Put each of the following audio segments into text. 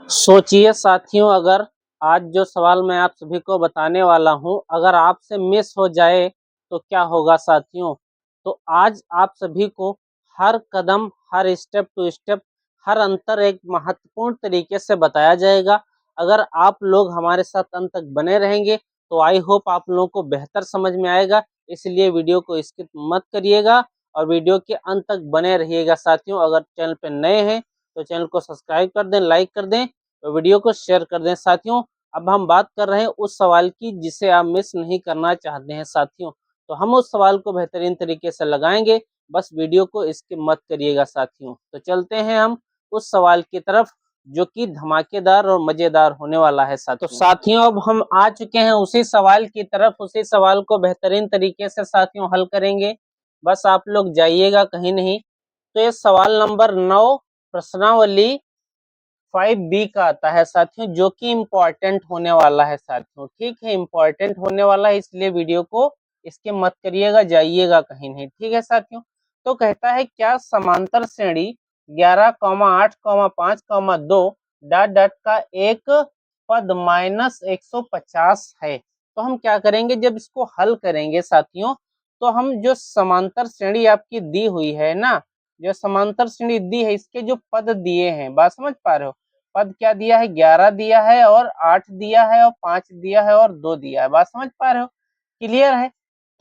सोचिए साथियों, अगर आज जो सवाल मैं आप सभी को बताने वाला हूं, अगर आपसे मिस हो जाए तो क्या होगा साथियों। तो आज आप सभी को हर कदम, हर स्टेप टू स्टेप, हर अंतर एक महत्वपूर्ण तरीके से बताया जाएगा। अगर आप लोग हमारे साथ अंत तक बने रहेंगे तो आई होप आप लोगों को बेहतर समझ में आएगा। इसलिए वीडियो को स्किप मत करिएगा और वीडियो के अंत तक बने रहिएगा साथियों। अगर चैनल पर नए हैं तो चैनल को सब्सक्राइब कर दें, लाइक कर दें, तो वीडियो को शेयर कर दें साथियों। अब हम बात कर रहे हैं उस सवाल की जिसे आप मिस नहीं करना चाहते हैं साथियों। तो हम उस सवाल को बेहतरीन तरीके से लगाएंगे, बस वीडियो को स्किप मत करिएगा साथियों। तो चलते हैं हम उस सवाल की तरफ जो कि धमाकेदार और मजेदार होने वाला है साथियों। तो साथियों अब हम आ चुके हैं उसी सवाल की तरफ। उसी सवाल को बेहतरीन तरीके से साथियों हल करेंगे, बस आप लोग जाइएगा कहीं नहीं। तो ये सवाल नंबर 9 प्रश्नावली 5B का आता है साथियों, जो कि इम्पोर्टेंट होने वाला है साथियों। ठीक है, इम्पोर्टेंट होने वाला है, इसलिए वीडियो को इसके मत करिएगा, जाइएगा कहीं नहीं। ठीक है साथियों। तो कहता है क्या समांतर श्रेणी 11, 8, 5, 2 डॉट डॉट का एक पद -150 है। तो हम क्या करेंगे, जब इसको हल करेंगे साथियों, तो हम जो समांतर श्रेणी आपकी दी हुई है ना, जो समांतर श्रेणी दी है, इसके जो पद दिए हैं, बात समझ पा रहे हो। पद क्या दिया है, 11 दिया है और 8 दिया है और 5 दिया है और 2 दिया है। बात समझ पा रहे हो, क्लियर है।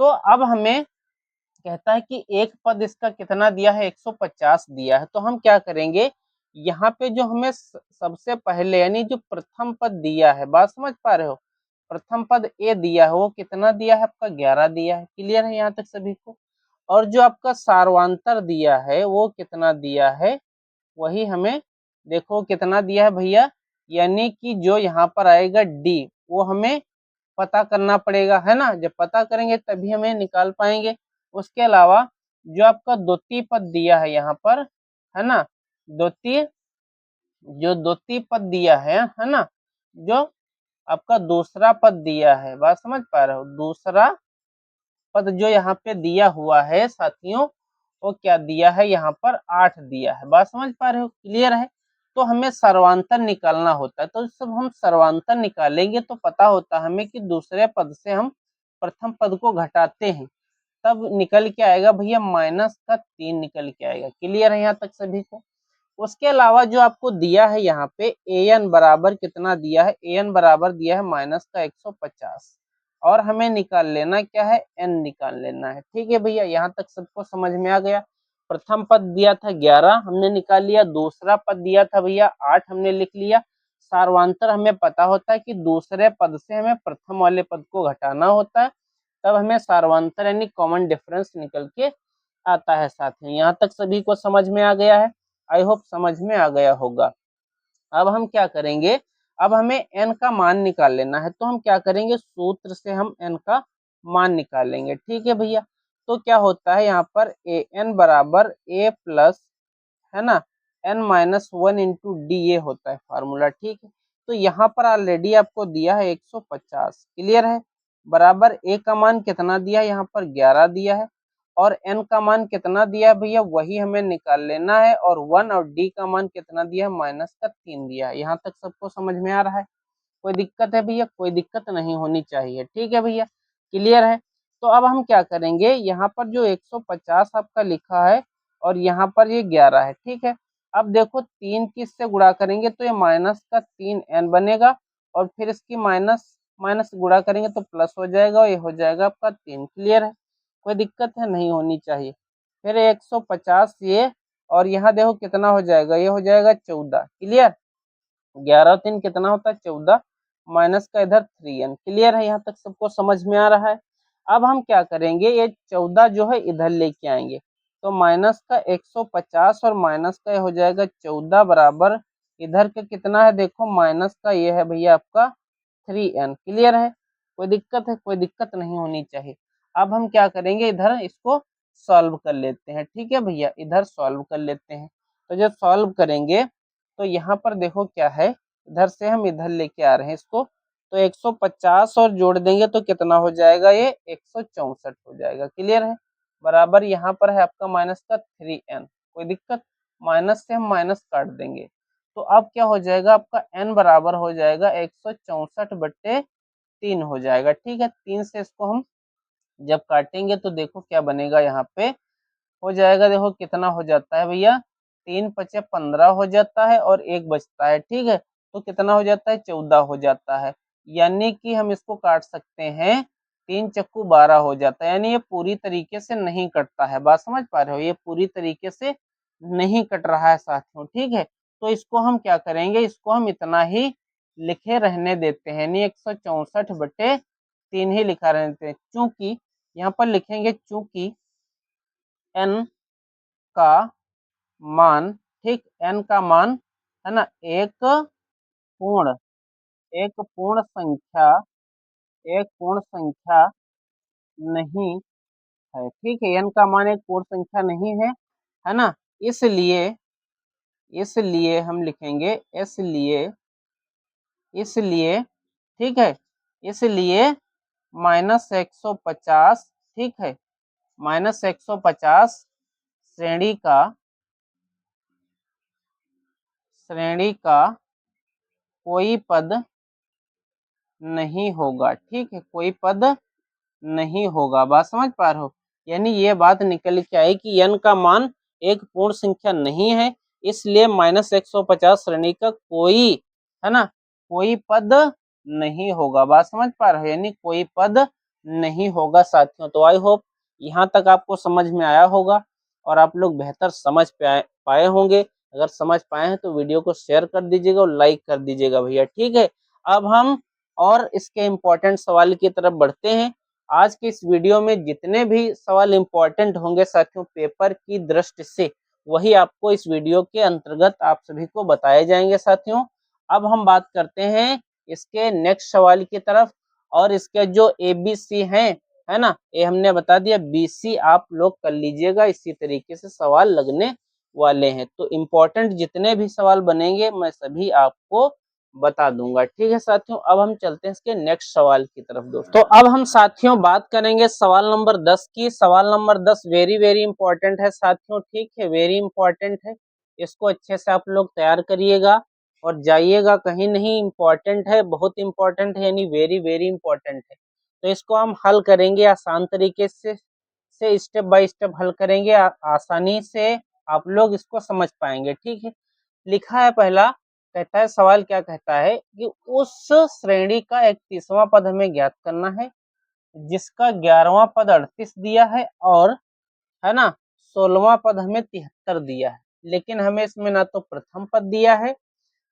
तो अब हमें कहता है कि एक पद इसका कितना दिया है, 150 दिया है। तो हम क्या करेंगे, यहाँ पे जो हमें सबसे पहले यानी जो प्रथम पद दिया है, बात समझ पा रहे हो, प्रथम पद ए दिया है, वो कितना दिया है आपका, 11 दिया है। क्लियर है यहाँ तक सभी को। और जो आपका सार्वांतर दिया है वो कितना दिया है, वही हमें देखो कितना दिया है भैया, यानी कि जो यहाँ पर आएगा डी, वो हमें पता करना पड़ेगा, है ना। जब पता करेंगे तभी हमें निकाल पाएंगे। उसके अलावा जो आपका द्वितीय पद दिया है यहाँ पर, है ना, द्वितीय जो द्वितीय पद दिया है ना, जो आपका दूसरा पद दिया है, बात समझ पा रहे हो, दूसरा पद जो यहाँ पे दिया हुआ है साथियों, वो क्या दिया है, यहाँ पर 8 दिया है। बात समझ पा रहे हो, क्लियर है। तो हमें सर्वांतर निकालना होता है, तो जब हम सर्वांतर निकालेंगे तो पता होता है हमें कि दूसरे पद से हम प्रथम पद को घटाते हैं, तब निकल के आएगा भैया -3 निकल के आएगा। क्लियर है यहाँ तक सभी को। उसके अलावा जो आपको दिया है यहाँ पे an बराबर कितना दिया है, an बराबर दिया है -150 और हमें निकाल लेना क्या है, n निकाल लेना है। ठीक है भैया, यहाँ तक सबको समझ में आ गया। प्रथम पद दिया था 11, हमने निकाल लिया। दूसरा पद दिया था भैया 8, हमने लिख लिया। सार्वांतर हमें पता होता है कि दूसरे पद से हमें प्रथम वाले पद को घटाना होता है, तब हमें सार्वांतर यानी कॉमन डिफरेंस निकल के आता है साथियों। यहाँ तक सभी को समझ में आ गया है, आई होप समझ में आ गया होगा। अब हम क्या करेंगे, अब हमें n का मान निकाल लेना है। तो हम क्या करेंगे, सूत्र से हम n का मान निकालेंगे। ठीक है भैया। तो क्या होता है यहाँ पर an बराबर a प्लस, है ना, n-1 इंटू डी, ये होता है फार्मूला। ठीक है। तो यहाँ पर ऑलरेडी आपको दिया है 150, क्लियर है, बराबर a का मान कितना दिया है, यहाँ पर 11 दिया है, और n का मान कितना दिया है भैया, वही हमें निकाल लेना है। और 1 और d का मान कितना दिया है, -3 दिया है। यहाँ तक सबको समझ में आ रहा है, कोई दिक्कत है भैया, कोई दिक्कत नहीं होनी चाहिए। ठीक है भैया, क्लियर है। तो अब हम क्या करेंगे, यहाँ पर जो 150 आपका लिखा है और यहाँ पर ये 11 है, ठीक है। अब देखो 3 किससे गुणा करेंगे तो ये -3n बनेगा, और फिर इसकी माइनस माइनस गुणा करेंगे तो प्लस हो जाएगा, और ये हो जाएगा आपका 3। क्लियर है, कोई दिक्कत है, नहीं होनी चाहिए। फिर 150 ये, और यहाँ देखो कितना हो जाएगा, ये हो जाएगा 14। क्लियर, 11 और 3 कितना होता है, 14, माइनस का इधर 3n। क्लियर है, यहाँ तक सबको समझ में आ रहा है। अब हम क्या करेंगे, ये 14 जो है इधर लेके आएंगे, तो माइनस का 150 और माइनस का ये हो जाएगा 14 बराबर, इधर का कितना है देखो, माइनस का ये है भैया आपका 3n। क्लियर है, कोई दिक्कत है, कोई दिक्कत नहीं होनी चाहिए। अब हम क्या करेंगे, इधर इसको सॉल्व कर लेते हैं। ठीक है भैया, इधर सॉल्व कर लेते हैं। तो जब सॉल्व करेंगे तो यहाँ पर देखो क्या है, इधर से हम इधर लेके आ रहे हैं इसको, तो 150 और जोड़ देंगे तो कितना हो जाएगा, ये 164 हो जाएगा। क्लियर है, बराबर यहाँ पर है आपका माइनस का 3n। कोई दिक्कत, माइनस से हम माइनस काट देंगे तो अब क्या हो जाएगा, आपका n बराबर हो जाएगा 164/3 हो जाएगा। ठीक है, 3 से इसको हम जब काटेंगे तो देखो क्या बनेगा, यहाँ पे हो जाएगा, देखो कितना हो जाता है भैया, 3×5 = 15 हो जाता है और एक बचता है। ठीक है, तो कितना हो जाता है, 14 हो जाता है। यानी कि हम इसको काट सकते हैं, 3×12 हो जाता है। यानी ये पूरी तरीके से नहीं कटता है, बात समझ पा रहे हो, ये पूरी तरीके से नहीं कट रहा है साथियों। ठीक है, तो इसको हम क्या करेंगे, इसको हम इतना ही लिखे रहने देते हैं, यानी 164/3 ही लिखा रहने देते हैं। चूंकि यहाँ पर लिखेंगे, चूंकि n का मान, ठीक, n का मान है ना, पूर्ण एक पूर्ण संख्या एक पूर्ण संख्या नहीं है। ठीक है, n का मान एक पूर्ण संख्या नहीं है ना, इसलिए इसलिए हम लिखेंगे, इसलिए ठीक है, इसलिए -150, ठीक है, -150 श्रेणी का कोई पद नहीं होगा। ठीक है, कोई पद नहीं होगा, बात समझ पा रहे हो। यानी ये बात निकल के आई कि n का मान एक पूर्ण संख्या नहीं है, इसलिए -150 श्रेणी का कोई, है ना, कोई पद नहीं होगा, बात समझ पा रहे हो, यानी कोई पद नहीं होगा साथियों। तो आई होप यहाँ तक आपको समझ में आया होगा और आप लोग बेहतर समझ पाए होंगे। अगर समझ पाए हैं तो वीडियो को शेयर कर दीजिएगा और लाइक कर दीजिएगा भैया। ठीक है, अब हम और इसके इम्पोर्टेंट सवाल की तरफ बढ़ते हैं। आज की इस वीडियो में जितने भी सवाल इम्पोर्टेंट होंगे साथियों पेपर की दृष्टि से, वही आपको इस वीडियो के अंतर्गत आप सभी को बताए जाएंगे साथियों। अब हम बात करते हैं इसके नेक्स्ट सवाल की तरफ, और इसके जो ABC हैं, है ना, ये हमने बता दिया, BC आप लोग कर लीजिएगा, इसी तरीके से सवाल लगने वाले हैं। तो इम्पोर्टेंट जितने भी सवाल बनेंगे मैं सभी आपको बता दूंगा। ठीक है साथियों, अब हम चलते हैं इसके नेक्स्ट सवाल की तरफ दोस्तों। तो अब हम साथियों बात करेंगे सवाल नंबर 10 की। सवाल नंबर 10 वेरी वेरी इंपॉर्टेंट है साथियों, ठीक है, वेरी इंपॉर्टेंट है, इसको अच्छे से आप लोग तैयार करिएगा और जाइएगा कहीं नहीं, इंपॉर्टेंट है, बहुत इंपॉर्टेंट है, यानी वेरी वेरी इंपॉर्टेंट है। तो इसको हम हल करेंगे आसान तरीके से स्टेप बाय स्टेप हल करेंगे, आसानी से आप लोग इसको समझ पाएंगे। ठीक है, लिखा है पहला, कहता है, सवाल क्या कहता है कि उस श्रेणी का 31वां पद हमें ज्ञात करना है जिसका 11वां पद 38 दिया है और, है ना, 16वां पद हमें 73 दिया है, लेकिन हमें इसमें ना तो प्रथम पद दिया है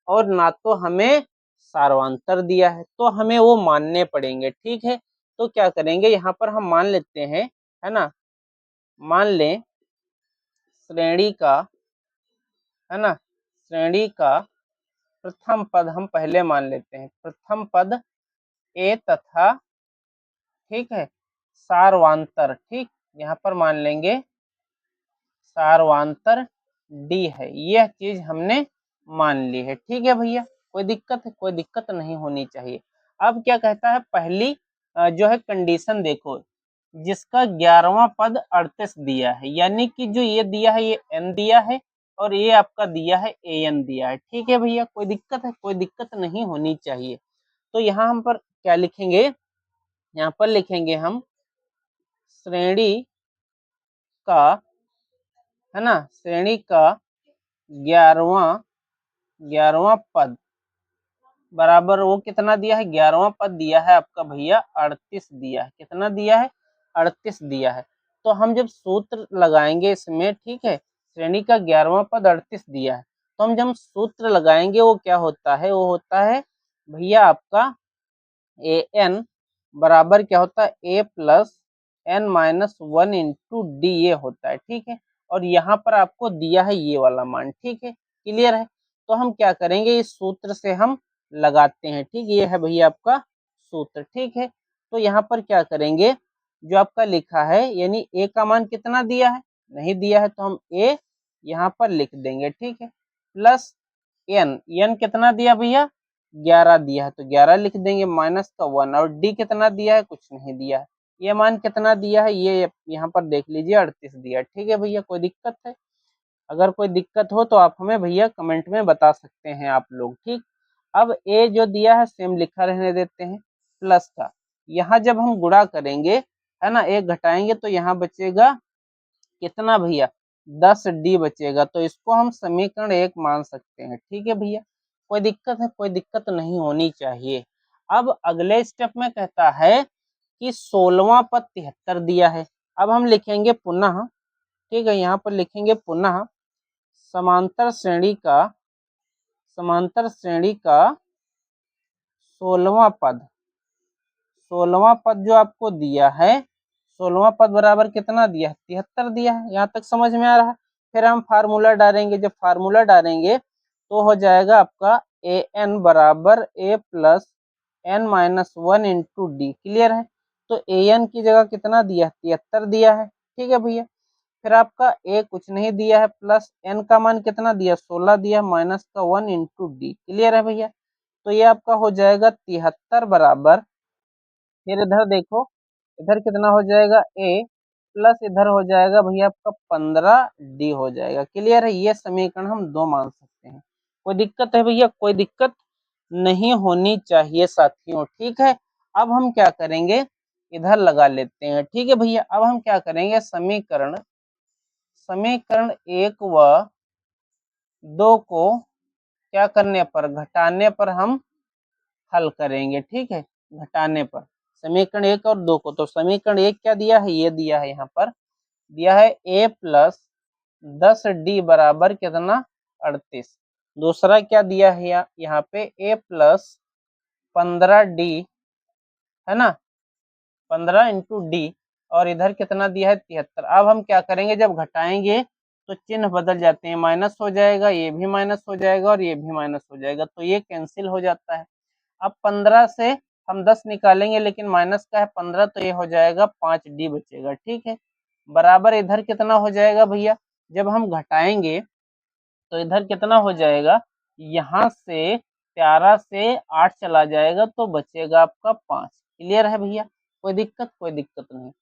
और ना तो हमें सार्वंतर दिया है, तो हमें वो मानने पड़ेंगे। ठीक है, तो क्या करेंगे, यहाँ पर हम मान लेते हैं, है ना, मान लें श्रेणी का, है ना, श्रेणी का प्रथम पद हम पहले मान लेते हैं, प्रथम पद ए तथा, ठीक है, सार्वंतर, ठीक, यहाँ पर मान लेंगे सार्वंतर डी है, यह चीज हमने मान ली है। ठीक है भैया, कोई दिक्कत है, कोई दिक्कत नहीं होनी चाहिए। अब क्या कहता है, पहली जो है कंडीशन देखो, जिसका 11वां पद 38 दिया है, यानी कि जो ये दिया है ये n दिया है और ये आपका दिया है an दिया है। ठीक है भैया, कोई दिक्कत है, कोई दिक्कत नहीं होनी चाहिए। तो यहाँ हम पर क्या लिखेंगे, यहाँ पर लिखेंगे हम श्रेणी का, है ना, श्रेणी का 11वां पद बराबर वो कितना दिया है, 11वां पद दिया है आपका भैया 38 दिया है, कितना दिया है, 38 दिया है। तो हम जब सूत्र लगाएंगे इसमें, ठीक है, श्रेणी का 11वां पद 38 दिया है, तो हम जब सूत्र लगाएंगे वो क्या होता है, वो होता है भैया आपका an बराबर क्या होता है, a plus n-1 into D, ये होता है। ठीक है, और यहाँ पर आपको दिया है ये वाला मान। ठीक है, क्लियर है। तो हम क्या करेंगे, इस सूत्र से हम लगाते हैं। ठीक, ये है भैया आपका सूत्र। ठीक है, तो यहाँ पर क्या करेंगे, जो आपका लिखा है, यानी a का मान कितना दिया है, नहीं दिया है, तो हम a यहाँ पर लिख देंगे। ठीक है, प्लस n कितना दिया भैया, 11 दिया है, तो 11 लिख देंगे, माइनस का 1, और डी कितना दिया है, कुछ नहीं दिया है। ये मान कितना दिया है, ये यहाँ पर देख लीजिए 38 दिया है। ठीक है भैया, कोई दिक्कत है, अगर कोई दिक्कत हो तो आप हमें भैया कमेंट में बता सकते हैं आप लोग, ठीक। अब ए जो दिया है सेम लिखा रहने देते हैं, प्लस का यहाँ जब हम गुणा करेंगे, है ना, एक घटाएंगे तो यहाँ बचेगा कितना भैया, 10D बचेगा। तो इसको हम समीकरण 1 मान सकते हैं, ठीक है भैया। कोई दिक्कत है? कोई दिक्कत नहीं होनी चाहिए। अब अगले स्टेप में कहता है कि 16वां पद 73 दिया है। अब हम लिखेंगे पुनः, ठीक है, यहाँ पर लिखेंगे पुनः समांतर श्रेणी का 16वां पद, 16वां पद जो आपको दिया है, 16वां पद बराबर कितना दिया है, 73 दिया है। यहाँ तक समझ में आ रहा है। फिर हम फार्मूला डालेंगे, जब फार्मूला डालेंगे तो हो जाएगा आपका ए एन बराबर A plus N minus 1 into D. Clear है? तो ए एन की जगह कितना दिया है, 73 दिया है, ठीक है भैया। फिर आपका ए कुछ नहीं दिया है, प्लस एन का मान कितना दिया, 16 दिया, माइनस का 1 इंटू डी। क्लियर है भैया? तो ये आपका हो जाएगा 73 बराबर, फिर इधर देखो, इधर कितना हो जाएगा ए, प्लस इधर हो जाएगा भैया आपका 15D हो जाएगा। क्लियर है? ये समीकरण हम 2 मान सकते हैं। कोई दिक्कत है भैया? कोई दिक्कत नहीं होनी चाहिए साथियों, ठीक है। अब हम क्या करेंगे, इधर लगा लेते हैं, ठीक है भैया। अब हम क्या करेंगे, समीकरण समीकरण 1 व 2 को क्या करने पर, घटाने पर हम हल करेंगे, ठीक है, घटाने पर समीकरण 1 और 2 को। तो समीकरण 1 क्या दिया है, ये दिया है, यहाँ पर दिया है ए प्लस 10D बराबर कितना, 38। दूसरा क्या दिया है यहाँ पे, ए प्लस 15D, है ना, 15 इंटू डी, और इधर कितना दिया है, 73। अब हम क्या करेंगे, जब घटाएंगे तो चिन्ह बदल जाते हैं, माइनस हो जाएगा, ये भी माइनस हो जाएगा और ये भी माइनस हो जाएगा, तो ये कैंसिल हो जाता है। अब 15 से हम 10 निकालेंगे, लेकिन माइनस का है 15, तो ये हो जाएगा 5D बचेगा, ठीक है। बराबर इधर कितना हो जाएगा भैया, जब हम घटाएंगे तो इधर कितना हो जाएगा, यहाँ से 11 से 8 चला जाएगा तो बचेगा आपका 5। क्लियर है भैया? कोई दिक्कत? कोई दिक्कत नहीं।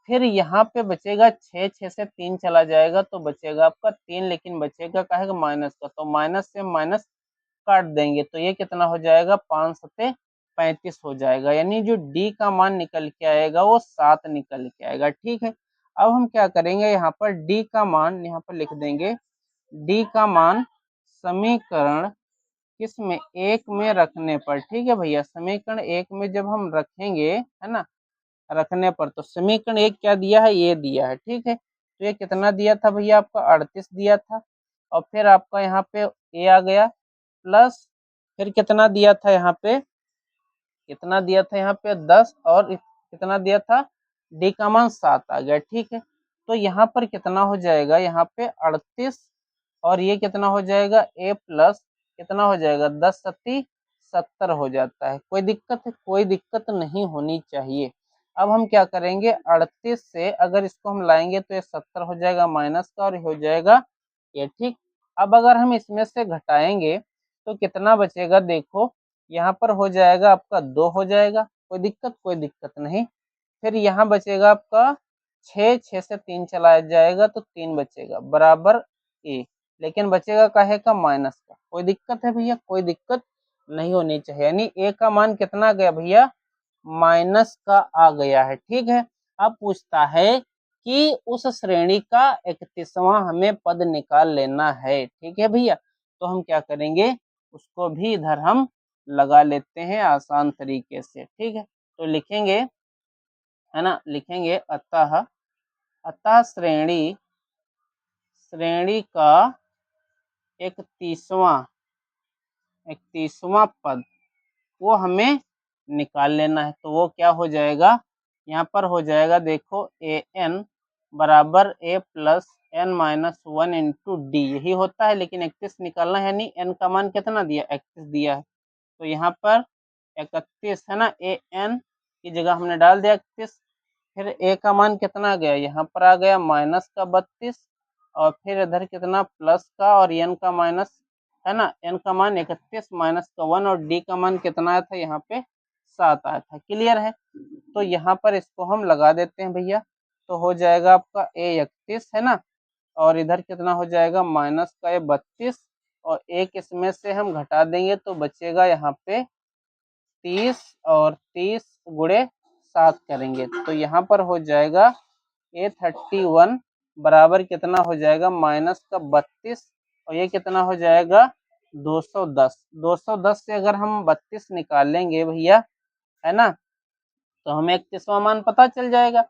फिर यहाँ पे बचेगा 6, 6 से 3 चला जाएगा तो बचेगा आपका 3, लेकिन बचेगा काहे का, माइनस का, तो माइनस से माइनस काट देंगे तो ये कितना हो जाएगा, 5 सते 35 हो जाएगा। यानी जो डी का मान निकल के आएगा वो 7 निकल के आएगा, ठीक है। अब हम क्या करेंगे, यहाँ पर डी का मान यहाँ पर लिख देंगे, डी का मान समीकरण किस में, 1 में रखने पर, ठीक है भैया। समीकरण 1 में जब हम रखेंगे, है ना, रखने पर, तो समीकरण 1 क्या दिया है, ये दिया है, ठीक है। तो ये कितना दिया था भैया, आपका 38 दिया था। और फिर आपका यहाँ पे ए आ गया, प्लस फिर कितना दिया था यहाँ पे, कितना दिया था यहाँ पे 10, और कितना दिया था, डी का मान 7 आ गया, ठीक है। तो यहाँ पर कितना हो जाएगा, यहाँ पे 38, और ये कितना हो जाएगा, ए प्लस कितना हो जाएगा, 10 सत्ती 70 हो जाता है। कोई दिक्कत है? कोई दिक्कत नहीं होनी चाहिए। अब हम क्या करेंगे, 38 से अगर इसको हम लाएंगे तो ये 70 हो जाएगा माइनस का, और हो जाएगा ये, ठीक। अब अगर हम इसमें से घटाएंगे तो कितना बचेगा, देखो यहाँ पर हो जाएगा आपका 2 हो जाएगा। कोई दिक्कत? कोई दिक्कत नहीं। फिर यहाँ बचेगा आपका 6, 6 से 3 चला जाएगा तो 3 बचेगा बराबर ए, लेकिन बचेगा काहे का, माइनस का। कोई दिक्कत है भैया? कोई दिक्कत नहीं होनी चाहिए। यानी ए का मान कितना गया भैया, माइनस का आ गया है, ठीक है। अब पूछता है कि उस श्रेणी का 31वां हमें पद निकाल लेना है, ठीक है भैया। तो हम क्या करेंगे, उसको भी इधर हम लगा लेते हैं आसान तरीके से, ठीक है। तो लिखेंगे, है ना, लिखेंगे अतः, अतः श्रेणी श्रेणी का 31वां पद वो हमें निकाल लेना है। तो वो क्या हो जाएगा, यहाँ पर हो जाएगा, देखो ए एन बराबर A plus N minus 1 into D, यही होता है। लेकिन 31 निकालना है, यानी एन का मान कितना दिया, 31 दिया है, तो यहाँ पर 31, है ना, ए एन की जगह हमने डाल दिया 31। फिर ए का मान कितना गया, यहाँ पर आ गया माइनस का 32, और फिर इधर कितना, प्लस का, और एन का माइनस, है ना, एन का मान 31 माइनस का 1, और डी का मान कितना आया था, यहाँ पे 7 आया था। क्लियर है? तो यहाँ पर इसको हम लगा देते हैं भैया, तो हो जाएगा आपका ए 31, है ना, और इधर कितना हो जाएगा माइनस का ये 32, और एक इसमें से हम घटा देंगे तो बचेगा यहाँ पे 30, और 30 गुणे 7 करेंगे तो यहाँ पर हो जाएगा ये 31 बराबर कितना हो जाएगा माइनस का 32, और ये कितना हो जाएगा 210। 210 से अगर हम 32 निकालेंगे भैया, है ना, तो हमें 31वां मान पता चल जाएगा।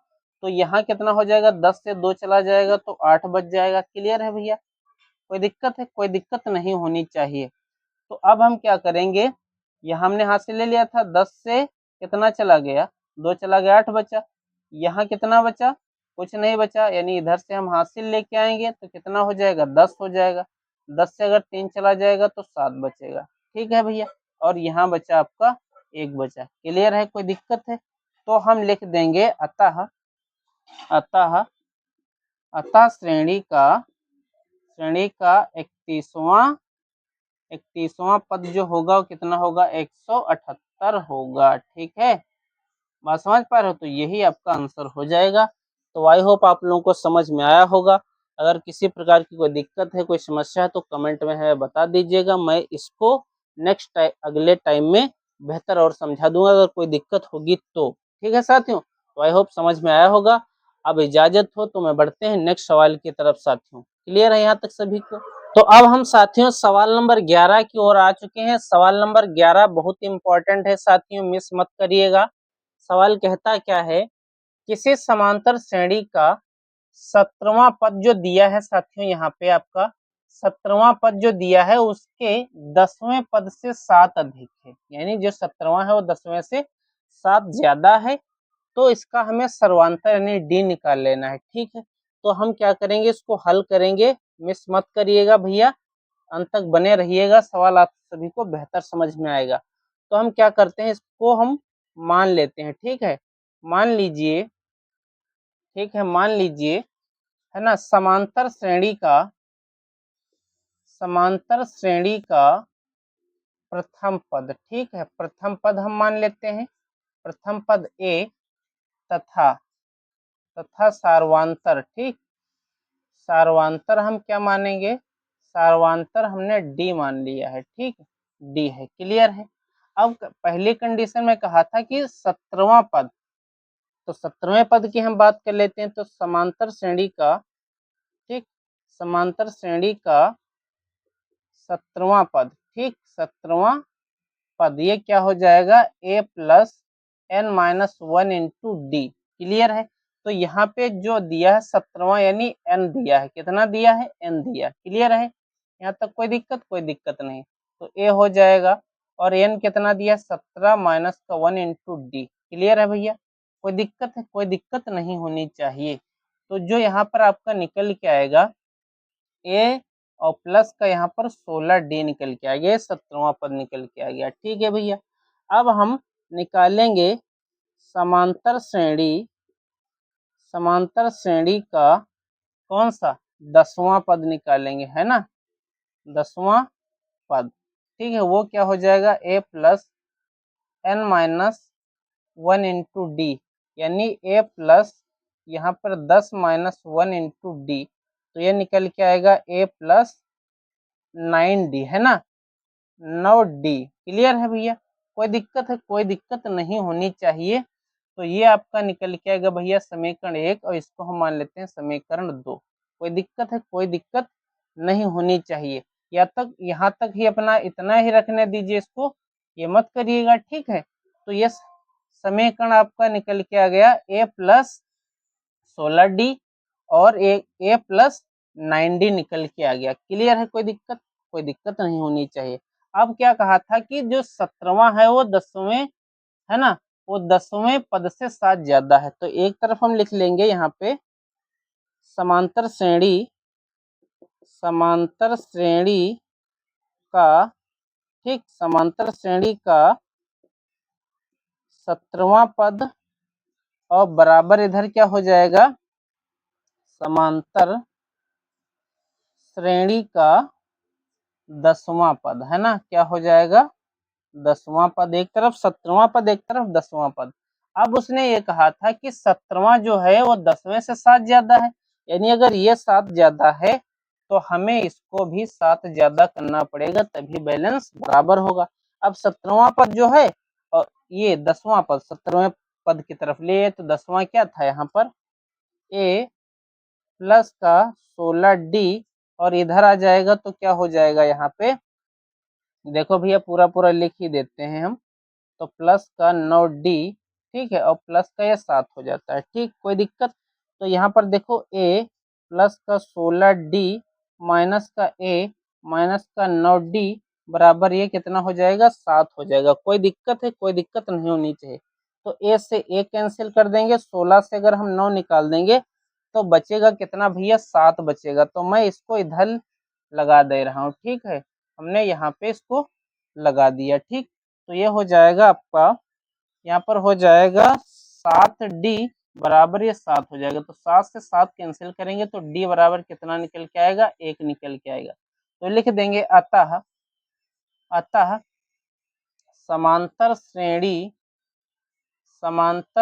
तो यहाँ कितना हो जाएगा, 10 से 2 चला जाएगा तो 8 बच जाएगा। क्लियर है भैया, कोई दिक्कत है? कोई दिक्कत नहीं होनी चाहिए। तो अब हम क्या करेंगे, यहाँ हमने हाथ से ले लिया था, 10 से कितना चला गया, 2 चला गया, 8 बचा। यहाँ कितना बचा, कुछ नहीं बचा, यानी इधर से हम हासिल लेके आएंगे तो कितना हो जाएगा 10 हो जाएगा। 10 से अगर 3 चला जाएगा तो 7 बचेगा। ठीक है भैया, और यहाँ बचा आपका 1 बचा। क्लियर है, कोई दिक्कत है? तो हम लिख देंगे अतः अतः अतः श्रेणी का 31वां पद जो होगा वो कितना होगा 178 होगा। ठीक है, बात समझ पा रहे हो? तो यही आपका आंसर हो जाएगा। तो आई होप आप लोगों को समझ में आया होगा। अगर किसी प्रकार की कोई दिक्कत है, कोई समस्या है तो कमेंट में है बता दीजिएगा, मैं इसको नेक्स्ट टाइम अगले टाइम में बेहतर और समझा दूंगा अगर कोई दिक्कत होगी तो। ठीक है साथियों, तो आई होप समझ में आया होगा। अब इजाजत हो तो मैं बढ़ते हैं नेक्स्ट सवाल की तरफ साथियों। क्लियर है यहाँ तक सभी को? तो अब हम साथियों सवाल नंबर 11 की ओर आ चुके हैं। सवाल नंबर 11 बहुत इंपॉर्टेंट है साथियों, मिस मत करिएगा। सवाल कहता क्या है, किसी समांतर श्रेणी का 17वां पद जो दिया है साथियों, यहाँ पे आपका 17वां पद जो दिया है उसके 10वें पद से 7 अधिक है, यानी जो 17वां है वो 10वें से 7 ज्यादा है, तो इसका हमें सर्वांतर यानी डी निकाल लेना है। ठीक है, तो हम क्या करेंगे, इसको हल करेंगे। मिस मत करिएगा भैया, अंत तक बने रहिएगा, सवाल आप सभी को बेहतर समझ में आएगा। तो हम क्या करते हैं, इसको हम मान लेते हैं। ठीक है, मान लीजिए, ठीक है, मान लीजिए, है ना, समांतर श्रेणी का प्रथम पद। ठीक है, प्रथम पद हम मान लेते हैं, प्रथम पद ए तथा सार्वांतर। ठीक, सार्वांतर हम क्या मानेंगे, सार्वांतर हमने डी मान लिया है। ठीक, डी है। क्लियर है? अब पहली कंडीशन में कहा था कि 17वां पद, तो 17वें पद की हम बात कर लेते हैं। तो समांतर श्रेणी का, ठीक, समांतर श्रेणी का 17वां पद, ठीक, 17वां पद ये क्या हो जाएगा a plus N minus 1 into D. Clear है? तो यहाँ पे जो दिया है 17वां यानी n दिया है, कितना दिया है, n दिया। क्लियर है? यहाँ तक कोई दिक्कत? कोई दिक्कत नहीं। तो a हो जाएगा, और n कितना दिया, 17 माइनस का 1 इंटू डी। क्लियर है भैया? कोई दिक्कत है? कोई दिक्कत नहीं होनी चाहिए। तो जो यहाँ पर आपका निकल के आएगा ए, और प्लस का यहाँ पर 16 डी निकल के आ गया, 17वां पद निकल के आ गया। ठीक है भैया, अब हम निकालेंगे समांतर श्रेणी का कौन सा 10वां पद निकालेंगे, है ना, 10वां पद। ठीक है, वो क्या हो जाएगा A plus N minus 1 into D, यानी ए प्लस यहाँ पर 10 माइनस 1 इंटू डी, तो ये निकल के आएगा ए प्लस 9d, है ना, 9d। क्लियर है भैया? कोई दिक्कत है? कोई दिक्कत नहीं होनी चाहिए। तो ये आपका निकल के आएगा भैया समीकरण 1, और इसको हम मान लेते हैं समीकरण 2। कोई दिक्कत है? कोई दिक्कत नहीं होनी चाहिए। यहाँ तक ही अपना इतना ही रखने दीजिए, इसको ये मत करिएगा। ठीक है, तो ये समीकरण आपका निकल के आ गया ए प्लस 16d और ए प्लस 9d निकल के आ गया। क्लियर है? कोई दिक्कत? कोई दिक्कत नहीं होनी चाहिए। अब क्या कहा था कि जो 17वां है वो 10वें, है ना, वो 10वें पद से 7 ज्यादा है। तो एक तरफ हम लिख लेंगे यहाँ पे समांतर श्रेणी का, ठीक, समांतर श्रेणी का 17वां पद, और बराबर इधर क्या हो जाएगा, समांतर श्रेणी का 10वां पद, है ना, क्या हो जाएगा 10वां पद एक तरफ, 17वां पद एक तरफ, 10वां पद। अब उसने ये कहा था कि 17वां जो है वो 10वें से 7 ज्यादा है, यानी अगर ये 7 ज्यादा है तो हमें इसको भी 7 ज्यादा करना पड़ेगा, तभी बैलेंस बराबर होगा। अब 17वां पद जो है और ये 10वां पद 17वें पद की तरफ ले, तो 10वां क्या था यहाँ पर ए प्लस का 16D, और इधर आ जाएगा तो क्या हो जाएगा यहाँ पे, देखो भैया पूरा पूरा लिख ही देते हैं हम, तो प्लस का 9D, ठीक है, और प्लस का ये 7 हो जाता है, ठीक, कोई दिक्कत। तो यहाँ पर देखो ए प्लस का 16D माइनस का ए माइनस का 9D बराबर ये कितना हो जाएगा, 7 हो जाएगा। कोई दिक्कत है, कोई दिक्कत नहीं होनी चाहिए। तो ए से ए कैंसिल कर देंगे, 16 से अगर हम 9 निकाल देंगे तो बचेगा कितना भैया, 7 बचेगा। तो मैं इसको इधर लगा दे रहा हूँ, ठीक है, हमने यहाँ पे इसको लगा दिया, ठीक। तो ये हो जाएगा आपका, यहाँ पर हो जाएगा 7D बराबर ये 7 हो जाएगा। तो 7 से 7 कैंसिल करेंगे तो D बराबर कितना निकल के आएगा, 1 निकल के आएगा। तो लिख देंगे अतः अतः समांतर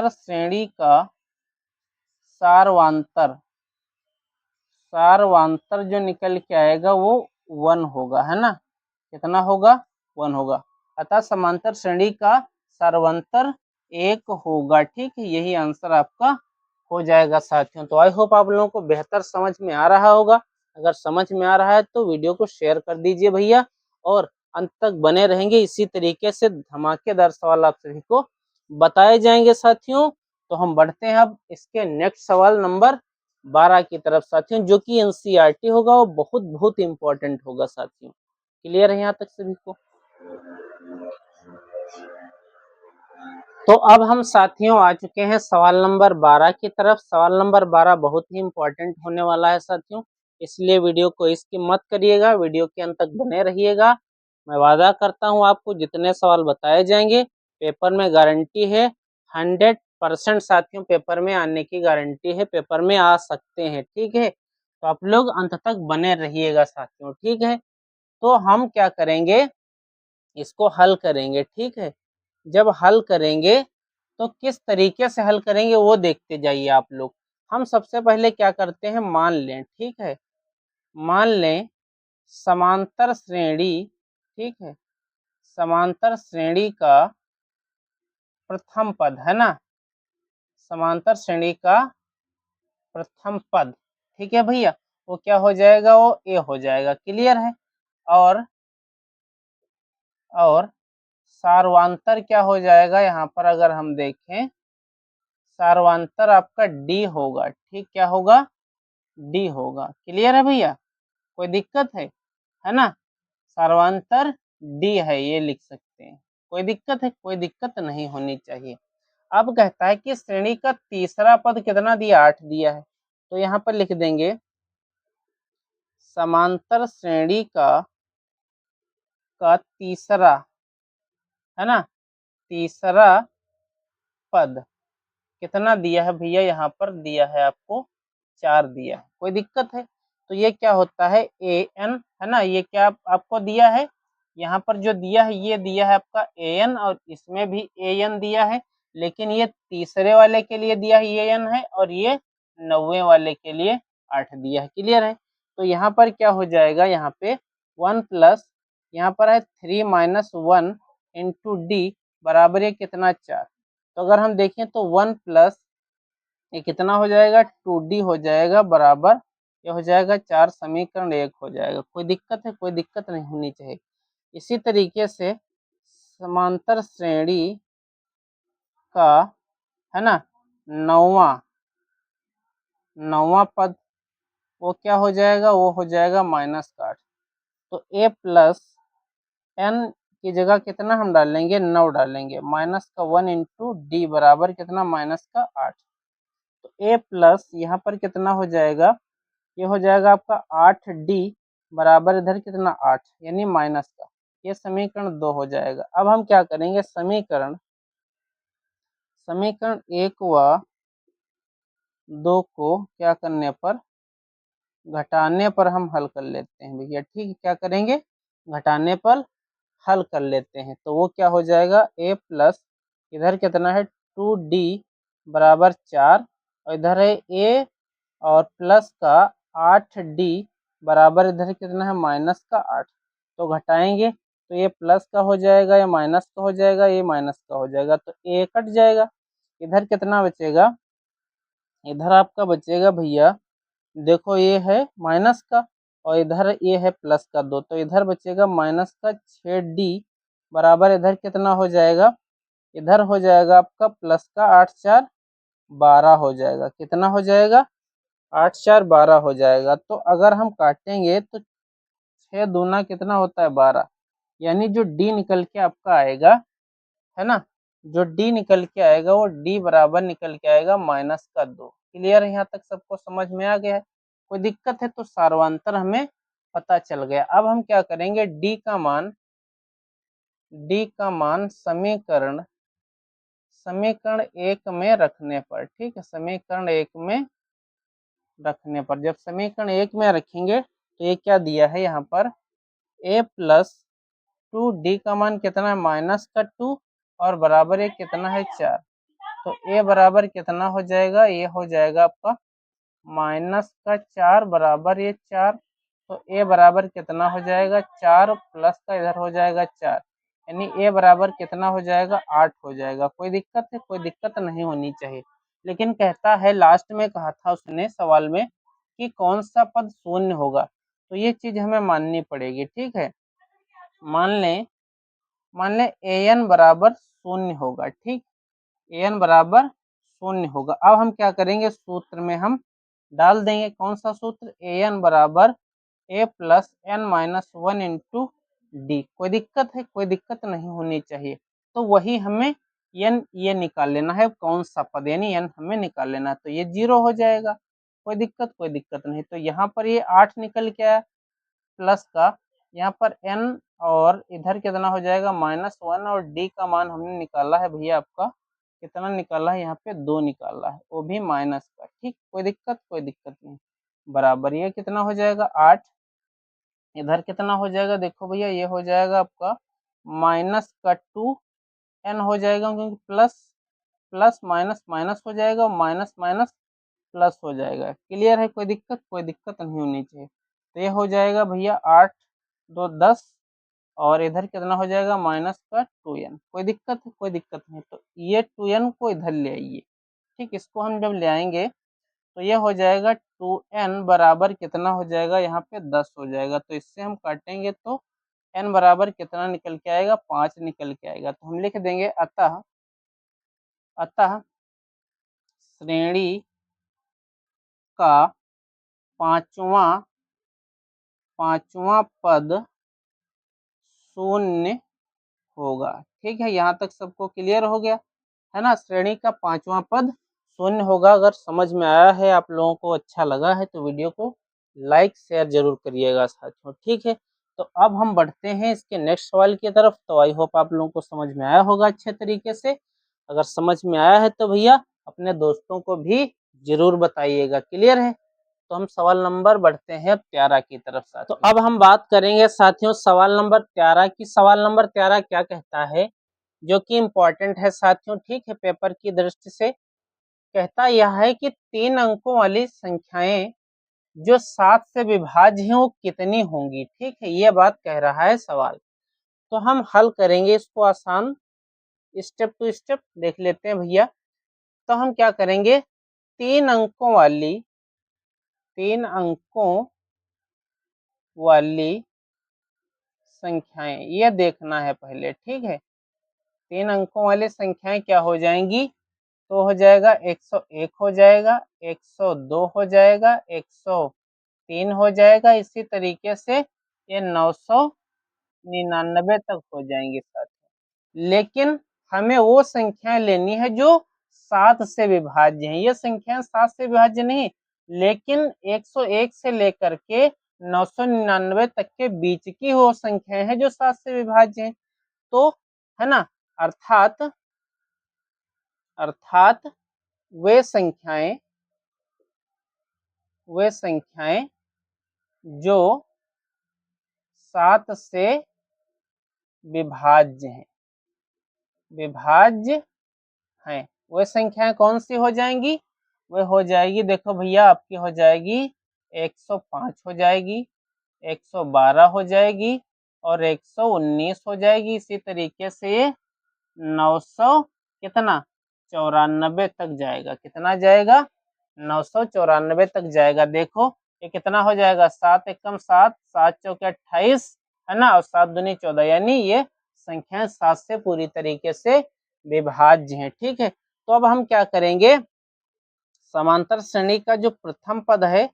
श्रेणी का सारवांतर जो निकल के आएगा वो 1 होगा, है ना, कितना होगा, 1 होगा। अतः समांतर श्रेणी का सारवांतर 1 होगा, ठीक है, यही आंसर आपका हो जाएगा साथियों। तो आई होप आप लोगों को बेहतर समझ में आ रहा होगा। अगर समझ में आ रहा है तो वीडियो को शेयर कर दीजिए भैया, और अंत तक बने रहेंगे। इसी तरीके से धमाकेदार सवाल आप सभी को बताए जाएंगे साथियों। तो हम बढ़ते हैं अब इसके नेक्स्ट सवाल नंबर 12 की तरफ साथियों, जो कि एनसीईआरटी होगा, वो बहुत बहुत इंपॉर्टेंट होगा साथियों। क्लियर है यहाँ तक सभी को? तो अब हम साथियों आ चुके हैं सवाल नंबर 12 की तरफ। सवाल नंबर 12 बहुत ही इंपॉर्टेंट होने वाला है साथियों, इसलिए वीडियो को इसकी मत करिएगा, वीडियो के अंत तक बने रहिएगा। मैं वादा करता हूं आपको जितने सवाल बताए जाएंगे पेपर में गारंटी है, 100% साथियों पेपर में आने की गारंटी है, पेपर में आ सकते हैं, ठीक है। तो आप लोग अंत तक बने रहिएगा साथियों, ठीक है। तो हम क्या करेंगे, इसको हल करेंगे, ठीक है। जब हल करेंगे तो किस तरीके से हल करेंगे वो देखते जाइए आप लोग। हम सबसे पहले क्या करते हैं, मान लें, ठीक है, मान लें समांतर श्रेणी, ठीक है, समांतर श्रेणी का प्रथम पद, है ना, समांतर श्रेणी का प्रथम पद, ठीक है भैया, वो क्या हो जाएगा, वो ए हो जाएगा, क्लियर है। और सारवांतर क्या हो जाएगा, यहाँ पर अगर हम देखें सारवांतर आपका डी होगा, ठीक, क्या होगा, डी होगा, क्लियर है भैया, कोई दिक्कत है ना, सारवांतर डी है, ये लिख सकते हैं, कोई दिक्कत है, कोई दिक्कत नहीं होनी चाहिए। अब कहता है कि श्रेणी का तीसरा पद कितना दिया, 8 दिया है, तो यहाँ पर लिख देंगे समांतर श्रेणी का तीसरा, है ना, तीसरा पद कितना दिया है भैया, यहाँ पर दिया है आपको 4 दिया है, कोई दिक्कत है। तो ये क्या होता है, ए एन, है ना, ये क्या आपको दिया है, यहाँ पर जो दिया है ये दिया है आपका ए एन, और इसमें भी ए एन दिया है, लेकिन ये तीसरे वाले के लिए दिया है ए एन है, और ये 9वें वाले के लिए 8 दिया है, क्लियर है। तो यहाँ पर क्या हो जाएगा, यहाँ पे 1 प्लस, यहाँ पर है 3 माइनस 1 इंटू डी बराबर ये कितना, 4। तो अगर हम देखें तो 1 प्लस ये कितना हो जाएगा, 2D हो जाएगा बराबर ये हो जाएगा 4, समीकरण 1 हो जाएगा। कोई दिक्कत है, कोई दिक्कत नहीं होनी चाहिए। इसी तरीके से समांतर श्रेणी का, है ना, नौवां नौवां पद वो क्या हो जाएगा, वो हो जाएगा -8। तो ए प्लस एन की जगह कितना हम डालेंगे, 9 डालेंगे, माइनस का 1 इंटू डी बराबर कितना, -8। तो ए प्लस यहाँ पर कितना हो जाएगा, ये हो जाएगा आपका 8D बराबर इधर कितना, 8, यानी माइनस का, ये समीकरण 2 हो जाएगा। अब हम क्या करेंगे, समीकरण 1 व 2 को क्या करने पर, घटाने पर हम हल कर लेते हैं भैया, ठीक है, क्या करेंगे, घटाने पर हल कर लेते हैं। तो वो क्या हो जाएगा, ए प्लस इधर कितना है 2D बराबर 4, और इधर है ए और प्लस का 8D बराबर इधर कितना है माइनस का 8। तो घटाएंगे तो ये प्लस का हो जाएगा, ये माइनस का हो जाएगा, ये माइनस का हो जाएगा, तो ए कट जाएगा। इधर कितना बचेगा, इधर आपका बचेगा भैया, देखो ये है माइनस का और इधर ये है प्लस का 2, तो इधर बचेगा माइनस का 6D बराबर इधर कितना हो जाएगा, इधर हो जाएगा आपका प्लस का 8 4 12 हो जाएगा। कितना हो जाएगा, 8 4 12 हो जाएगा। तो अगर हम काटेंगे तो 6 दूना कितना होता है 12, यानी जो डी निकल के आपका आएगा, है ना, जो डी निकल के आएगा वो डी बराबर निकल के आएगा माइनस का 2। क्लियर है, यहाँ तक सबको समझ में आ गया है? कोई दिक्कत है तो सारवांतर हमें पता चल गया। अब हम क्या करेंगे, डी का मान समीकरण समीकरण 1 में रखने पर, ठीक है, समीकरण 1 में रखने पर, जब समीकरण 1 में रखेंगे तो ये क्या दिया है यहाँ पर, a प्लस 2D का मान कितना है माइनस का 2 और बराबर ये कितना है 4। तो a बराबर कितना हो जाएगा, ये हो जाएगा आपका माइनस का 4 बराबर ये 4। तो a बराबर कितना हो जाएगा 4 प्लस का इधर हो जाएगा 4, यानी a बराबर कितना हो जाएगा 8 हो जाएगा। कोई दिक्कत है, कोई दिक्कत नहीं होनी चाहिए। लेकिन कहता है लास्ट में कहा था उसने सवाल में कि कौन सा पद शून्य होगा, तो ये चीज हमें माननी पड़ेगी, ठीक है। मान ले an बराबर शून्य होगा, ठीक, an बराबर शून्य होगा। अब हम क्या करेंगे, सूत्र में हम डाल देंगे, कौन सा सूत्र, an बराबर a plus n minus 1 into D. कोई दिक्कत है, कोई दिक्कत नहीं होनी चाहिए। तो वही हमें n ये निकाल लेना है, कौन सा पद, यानी n हमें निकाल लेना है, तो ये 0 हो जाएगा। कोई दिक्कत नहीं। तो यहाँ पर ये 8 निकल के आया प्लस का, यहाँ पर n और इधर कितना हो जाएगा -1, और d का मान हमने निकाला है भैया आपका, कितना निकाला है यहाँ पे 2 निकाला है, वो भी माइनस का, ठीक। कोई दिक्कत नहीं। बराबर ये कितना हो जाएगा 8, इधर कितना हो जाएगा देखो भैया, ये हो जाएगा आपका माइनस का 2n हो जाएगा, क्योंकि प्लस प्लस माइनस माइनस हो जाएगा, माइनस माइनस प्लस हो जाएगा। क्लियर है, कोई दिक्कत नहीं होनी चाहिए। तो ये हो जाएगा भैया 8 2 10, और इधर कितना हो जाएगा माइनस का 2n। कोई दिक्कत है, कोई दिक्कत नहीं। तो ये 2n को इधर ले आइए, ठीक, इसको हम जब ले आएंगे तो ये हो जाएगा 2n बराबर कितना हो जाएगा यहाँ पे 10 हो जाएगा। तो इससे हम काटेंगे तो n बराबर कितना निकल के आएगा 5 निकल के आएगा। तो हम लिख देंगे अतः अतः श्रेणी का पांचवा पद शून्य होगा। ठीक है, यहाँ तक सबको क्लियर हो गया है ना। श्रेणी का पांचवा पद शून्य होगा। अगर समझ में आया है, आप लोगों को अच्छा लगा है, तो वीडियो को लाइक शेयर जरूर करिएगा साथियों, ठीक है। तो अब हम बढ़ते हैं इसके नेक्स्ट सवाल की तरफ। तो आई होप आप लोगों को समझ में आया होगा अच्छे तरीके से। अगर समझ में आया है तो भैया अपने दोस्तों को भी जरूर बताइएगा। क्लियर है, तो हम सवाल नंबर बढ़ते हैं 13 की तरफ साथियों। तो अब हम बात करेंगे साथियों सवाल नंबर 13 की। सवाल नंबर 13 क्या कहता है, जो कि इम्पोर्टेंट है साथियों, ठीक है, पेपर की दृष्टि से। कहता यह है कि 3 अंकों वाली संख्याएं जो 7 से विभाज्य हैं वो कितनी होंगी। ठीक है, ये बात कह रहा है सवाल। तो हम हल करेंगे इसको आसान, स्टेप टू स्टेप देख लेते हैं भैया। तो हम क्या करेंगे, 3 अंकों वाली संख्याएं ये देखना है पहले, ठीक है। 3 अंकों वाली संख्याएं क्या हो जाएंगी, तो हो जाएगा 101 हो जाएगा, 102 हो जाएगा, 103 हो जाएगा, इसी तरीके से ये 999 तक हो जाएंगे साथियों। लेकिन हमें वो संख्याएं लेनी है जो 7 से विभाज्य हैं। ये संख्याएं 7 से विभाज्य नहीं, लेकिन 101 से लेकर के 999 तक के बीच की वो संख्याएं हैं जो 7 से विभाज्य हैं। तो है ना, अर्थात अर्थात वे संख्याएं जो 7 से विभाज्य हैं, वे संख्याएं कौन सी हो जाएंगी, वह हो जाएगी, देखो भैया आपकी हो जाएगी 105 हो जाएगी, 112 हो जाएगी और 119 हो जाएगी। इसी तरीके से ये 900 कितना 94 तक जाएगा। कितना जाएगा? 994 तक जाएगा। देखो ये कितना हो जाएगा, 7 एकम 7, 7 चौके 28 है ना, और 7 दूनी 14, यानी ये संख्या 7 से पूरी तरीके से विभाज्य है। ठीक है, तो अब हम क्या करेंगे, समांतर श्रेणी का जो प्रथम पद है,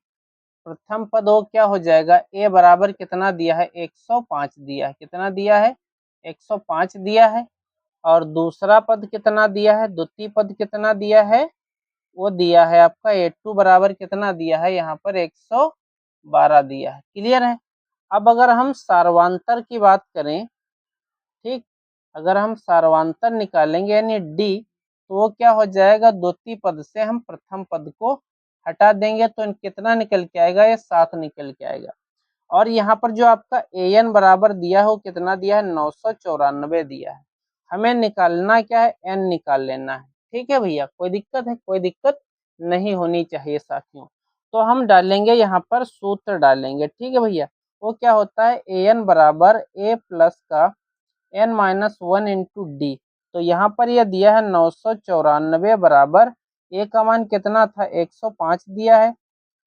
प्रथम पद वो क्या हो जाएगा, ए बराबर कितना दिया है, 105 दिया है। कितना दिया है? 105 दिया है। और दूसरा पद कितना दिया है, द्वितीय पद कितना दिया है, वो दिया है आपका A2 बराबर कितना दिया है, यहाँ पर 112 दिया है। क्लियर है? अब अगर हम सार्वांतर की बात करें, ठीक, अगर हम सार्वांतर निकालेंगे यानी डी, तो वो क्या हो जाएगा, द्वितीय पद से हम प्रथम पद को हटा देंगे तो कितना निकल के आएगा, ये 7 निकल के आएगा। और यहाँ पर जो आपका an बराबर दिया है वो कितना दिया है, 994 दिया है। हमें निकालना क्या है, n निकाल लेना है। ठीक है भैया, कोई दिक्कत है? कोई दिक्कत नहीं होनी चाहिए साथियों। तो हम डालेंगे यहाँ पर सूत्र डालेंगे। ठीक है भैया, वो क्या होता है, an बराबर a प्लस का n-1 इंटू डी। तो यहाँ पर यह दिया है 994 बराबर a का मान कितना था, 105 दिया है,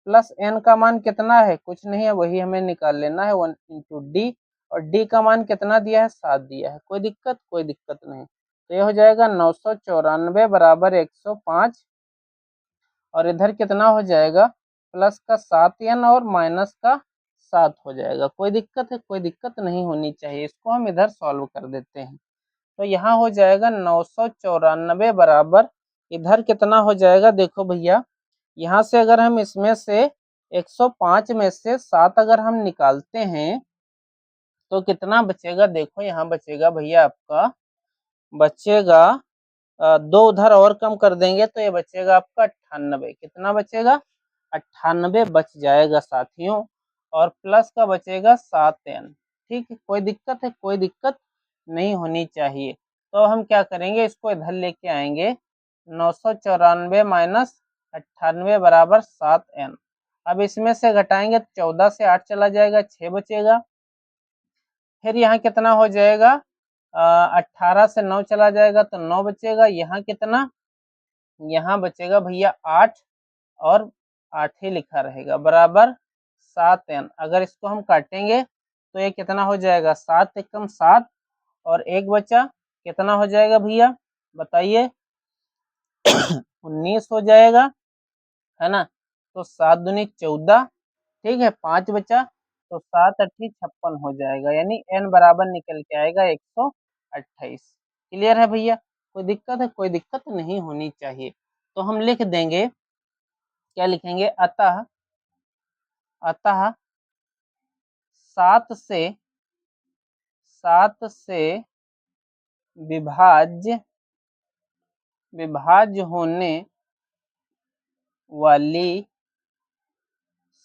प्लस n का मान कितना है, कुछ नहीं है, वही हमें निकाल लेना है 1 इंटू डी। और d का मान कितना दिया है, 7 दिया है। कोई दिक्कत? कोई दिक्कत नहीं। तो ये हो जाएगा 994 बराबर 105, और इधर कितना हो जाएगा, प्लस का 7n और माइनस का 7 हो जाएगा। कोई दिक्कत है? कोई दिक्कत नहीं होनी चाहिए। इसको हम इधर सॉल्व कर देते हैं। तो यहाँ हो जाएगा 994 बराबर, इधर कितना हो जाएगा, देखो भैया यहाँ से अगर हम इसमें से 105 में से 7 अगर हम निकालते हैं तो कितना बचेगा, देखो यहाँ बचेगा भैया आपका, बचेगा दो उधर और कम कर देंगे तो ये बचेगा आपका 98। कितना बचेगा, 98 बच जाएगा साथियों, और प्लस का बचेगा 7n। ठीक है, कोई दिक्कत है? कोई दिक्कत नहीं होनी चाहिए। तो हम क्या करेंगे, इसको इधर लेके आएंगे, 994 माइनस 98 बराबर 7n। अब इसमें से घटाएंगे, 14 से 8 चला जाएगा, 6 बचेगा। फिर यहाँ कितना हो जाएगा, 18 से 9 चला जाएगा तो 9 बचेगा। यहाँ कितना, यहाँ बचेगा भैया 8, और 8 ही लिखा रहेगा, बराबर 7n। अगर इसको हम काटेंगे तो ये कितना हो जाएगा, 7 एकम 7, और एक बचा, कितना हो जाएगा भैया बताइए, 19 हो जाएगा, है ना। तो 7 दूनी 14, ठीक है, 5 बचा, तो 7 अट्ठी 56 हो जाएगा, यानी n बराबर निकल के आएगा 128। क्लियर है भैया? कोई दिक्कत है? कोई दिक्कत नहीं होनी चाहिए। तो हम लिख देंगे, क्या लिखेंगे, अतः अतः 7 से विभाज्य विभाज्य होने वाली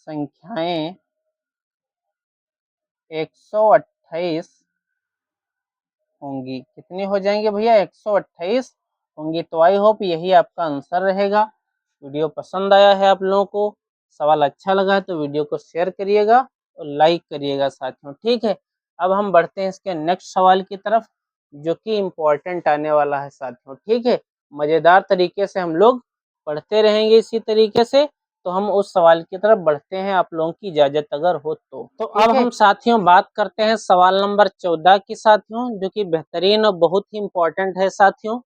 संख्याएं 128 होंगी। कितनी हो जाएंगे भैया, 128 होंगी। तो आई होप यही आपका आंसर रहेगा। वीडियो पसंद आया है आप लोगों को, सवाल अच्छा लगा है तो वीडियो को शेयर करिएगा और लाइक करिएगा साथियों। ठीक है, अब हम बढ़ते हैं इसके नेक्स्ट सवाल की तरफ, जो कि इम्पोर्टेंट आने वाला है साथियों। ठीक है, मजेदार तरीके से हम लोग पढ़ते रहेंगे इसी तरीके से। तो हम उस सवाल की तरफ बढ़ते हैं, आप लोगों की इजाजत अगर हो तो अब हम साथियों बात करते हैं सवाल नंबर 14 की साथियों, जो कि बेहतरीन और बहुत ही इम्पोर्टेंट है साथियों।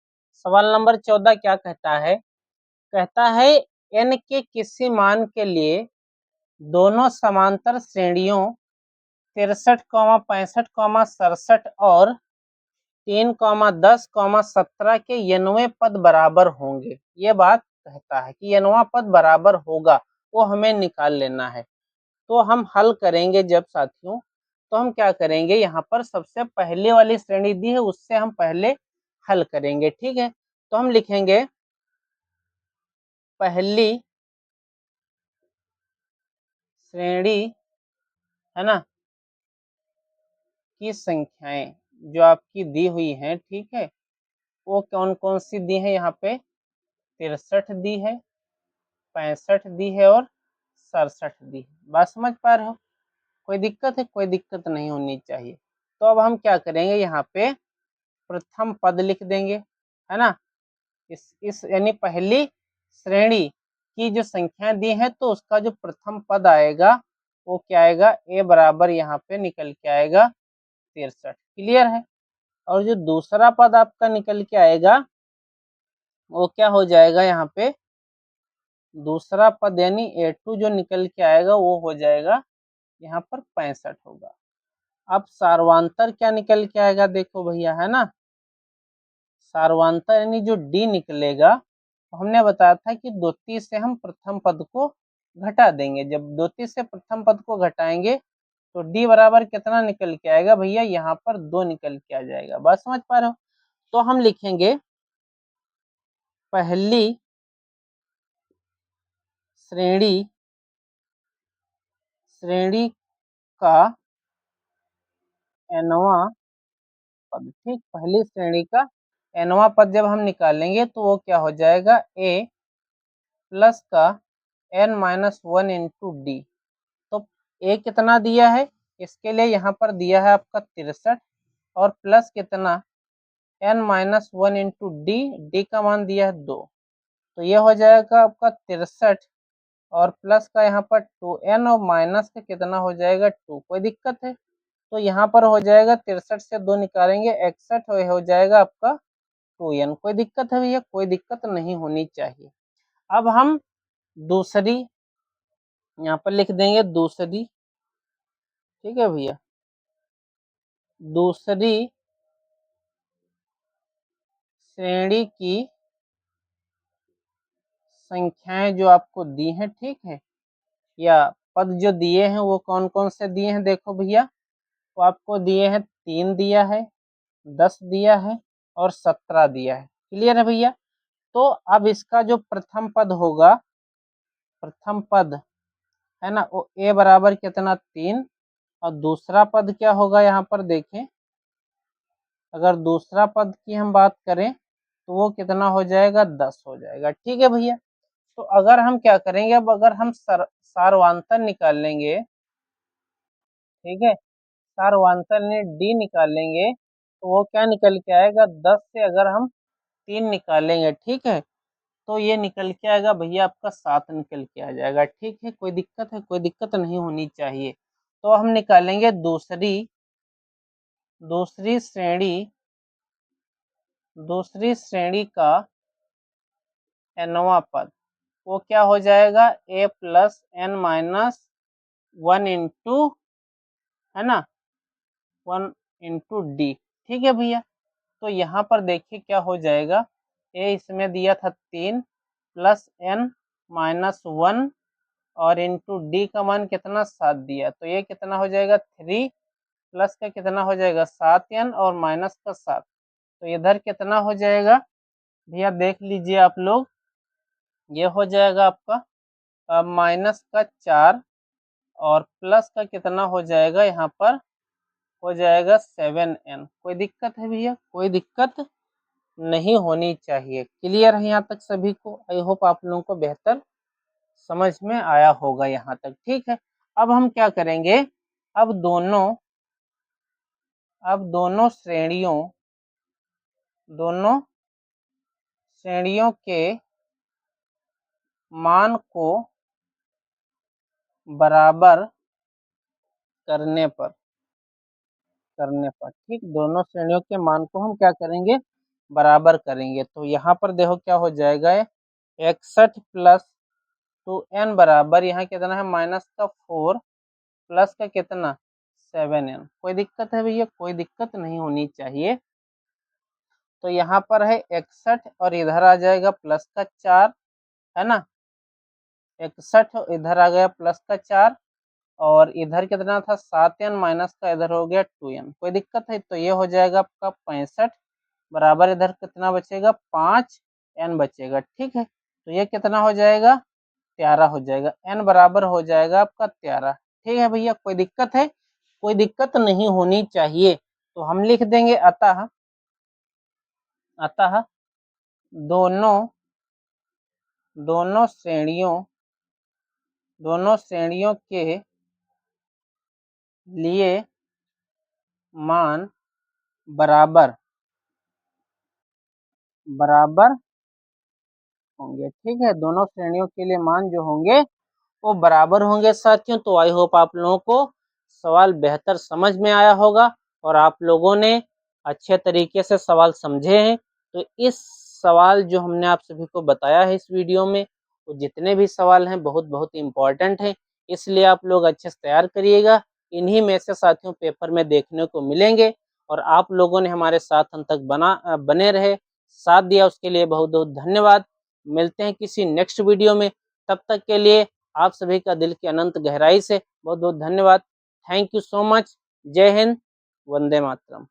सवाल नंबर 14 क्या कहता है, कहता है n के किसी मान के लिए दोनों समांतर श्रेणियों 63, 65, 67 और 3, 10, 17 के n वें पद बराबर होंगे। ये बात कहता है कि n वां पद बराबर होगा, वो हमें निकाल लेना है। तो हम हल करेंगे जब साथियों, तो हम क्या करेंगे, यहाँ पर सबसे पहले वाली श्रेणी दी है उससे हम पहले हल करेंगे। ठीक है, तो हम लिखेंगे पहली श्रेणी, है ना, की संख्याएं जो आपकी दी हुई हैं, ठीक है, वो कौन कौन सी दी है, यहाँ पे 63 दी है, 65 दी है और 67 दी है। बात समझ पा रहे हो? कोई दिक्कत है? कोई दिक्कत नहीं होनी चाहिए। तो अब हम क्या करेंगे, यहाँ पे प्रथम पद लिख देंगे, है ना। इस यानी पहली श्रेणी की जो संख्या दी है तो उसका जो प्रथम पद आएगा वो क्या आएगा, a बराबर यहाँ पे निकल के आएगा 63। क्लियर है? और जो दूसरा पद आपका निकल के आएगा वो क्या हो जाएगा, यहाँ पे दूसरा पद यानी a2 जो निकल के आएगा वो हो जाएगा यहाँ पर 65 होगा। अब सार्वांतर क्या निकल के आएगा, देखो भैया, है ना। सार्वांतर यानी जो d निकलेगा, तो हमने बताया था कि 32 से हम प्रथम पद को घटा देंगे। जब 32 से प्रथम पद को घटाएंगे तो d बराबर कितना निकल के आएगा भैया, यहाँ पर 2 निकल के आ जाएगा। बात समझ पा रहे हो? तो हम लिखेंगे पहली श्रेणी का nवां पद। ठीक, पहली श्रेणी का nवां पद जब हम निकालेंगे तो वो क्या हो जाएगा, a प्लस का n-1 इंटू डी। तो a कितना दिया है, इसके लिए यहाँ पर दिया है आपका 63 और प्लस कितना n-1 इंटू डी, डी का मान दिया है 2। तो ये हो जाएगा आपका 63 और प्लस का यहाँ पर 2n और माइनस का कितना हो जाएगा 2। कोई दिक्कत है? तो यहाँ पर हो जाएगा 63 से 2 निकालेंगे 61 हो जाएगा आपका 2n। कोई दिक्कत है भैया? कोई दिक्कत नहीं होनी चाहिए। अब हम दूसरी यहाँ पर लिख देंगे दूसरी। ठीक है भैया, दूसरी श्रेणी की संख्याएं जो आपको दी हैं, ठीक है, या पद जो दिए हैं वो कौन कौन से दिए हैं, देखो भैया। तो आपको दिए हैं 3 दिया है, 10 दिया है और 17 दिया है। क्लियर है भैया? तो अब इसका जो प्रथम पद होगा, प्रथम पद है ना, वो a बराबर कितना 3 और दूसरा पद क्या होगा, यहाँ पर देखें, अगर दूसरा पद की हम बात करें तो वो कितना हो जाएगा 10 हो जाएगा। ठीक है भैया? तो अगर हम क्या करेंगे, अब अगर हम सार्वांतर निकाल लेंगे, ठीक है, सार्वांतर ने डी निकाल लेंगे तो वो क्या निकल के आएगा, 10 से अगर हम 3 निकालेंगे, ठीक है, तो ये निकल के आएगा भैया आपका 7 निकल के आ जाएगा। ठीक है? कोई दिक्कत है? कोई दिक्कत नहीं होनी चाहिए। तो हम निकालेंगे दूसरी श्रेणी का nवां पद। वो क्या हो जाएगा, a प्लस n-1 इंटू, है ना, 1 इंटू डी। ठीक है भैया? तो यहाँ पर देखिए क्या हो जाएगा, a इसमें दिया था 3 प्लस n-1 और इंटू डी का मान कितना 7 दिया, तो ये कितना हो जाएगा 3 प्लस का कितना हो जाएगा 7n और माइनस का 7। तो इधर कितना हो जाएगा भैया, देख लीजिए आप लोग, ये हो जाएगा आपका माइनस का 4 और प्लस का कितना हो जाएगा, यहाँ पर हो जाएगा 7n। कोई दिक्कत है भैया? कोई दिक्कत नहीं होनी चाहिए। क्लियर है यहाँ तक सभी को? आई होप आप लोगों को बेहतर समझ में आया होगा यहाँ तक। ठीक है, अब हम क्या करेंगे, अब दोनों श्रेणियों के मान को बराबर करने पर, ठीक, दोनों श्रेणियों के मान को हम क्या करेंगे, बराबर करेंगे। तो यहाँ पर देखो क्या हो जाएगा, 61 प्लस 2n बराबर यहाँ कितना है माइनस का 4 प्लस का कितना 7n। कोई दिक्कत है भैया? कोई दिक्कत नहीं होनी चाहिए। तो यहाँ पर है 61 और इधर आ जाएगा प्लस का 4, है ना, 61 इधर आ गया प्लस का 4 और इधर कितना था 7n माइनस का इधर हो गया 2n। कोई दिक्कत है? तो ये हो जाएगा आपका 65 बराबर इधर कितना बचेगा 5n बचेगा। ठीक है, तो ये कितना हो जाएगा 13 हो जाएगा, n बराबर हो जाएगा आपका 13। ठीक है भैया? कोई दिक्कत है? कोई दिक्कत नहीं होनी चाहिए। तो हम लिख देंगे अतः दोनों दोनों श्रेणियों के लिए मान बराबर होंगे। ठीक है, दोनों श्रेणियों के लिए मान जो होंगे वो बराबर होंगे साथियों। तो आई होप आप लोगों को सवाल बेहतर समझ में आया होगा और आप लोगों ने अच्छे तरीके से सवाल समझे हैं। तो इस सवाल जो हमने आप सभी को बताया है इस वीडियो में, वो जितने भी सवाल हैं बहुत बहुत इम्पोर्टेंट हैं, इसलिए आप लोग अच्छे से तैयार करिएगा। इन्हीं में से साथियों पेपर में देखने को मिलेंगे और आप लोगों ने हमारे साथ अंत तक बने रहे, साथ दिया, उसके लिए बहुत बहुत धन्यवाद। मिलते हैं किसी नेक्स्ट वीडियो में, तब तक के लिए आप सभी का दिल की अनंत गहराई से बहुत बहुत धन्यवाद। Thank you so much. जय हिंद, वंदे मातरम।